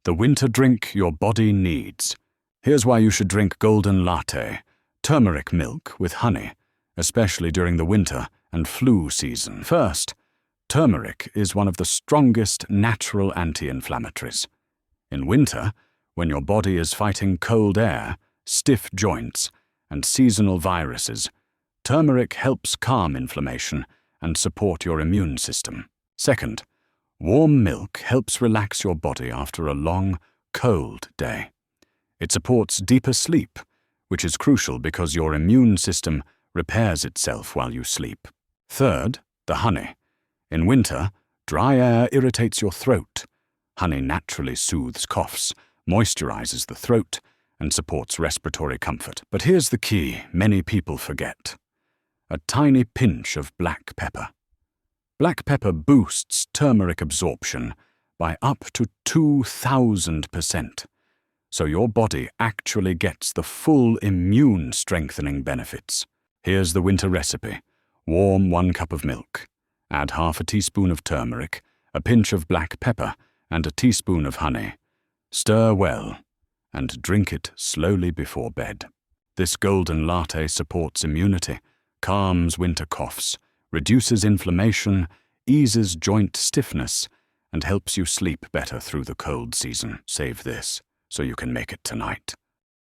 the winter drink your body needs. Here's why you should drink Golden Latte, turmeric milk with honey, especially during the winter and flu season. First, turmeric is one of the strongest natural anti-inflammatories. In winter, when your body is fighting cold air, stiff joints, and seasonal viruses, turmeric helps calm inflammation and support your immune system. Second, warm milk helps relax your body after a long, cold day. It supports deeper sleep, which is crucial because your immune system repairs itself while you sleep. Third, the honey. In winter, dry air irritates your throat. Honey naturally soothes coughs, moisturizes the throat, and supports respiratory comfort. But here's the key many people forget: a tiny pinch of black pepper. Black pepper boosts turmeric absorption by up to 2,000%, so your body actually gets the full immune-strengthening benefits. Here's the winter recipe. Warm 1 cup of milk. Add half a teaspoon of turmeric, a pinch of black pepper, and a teaspoon of honey. Stir well, and drink it slowly before bed. This Golden Latte supports immunity, calms winter coughs, reduces inflammation, eases joint stiffness, and helps you sleep better through the cold season. Save this, so you can make it tonight.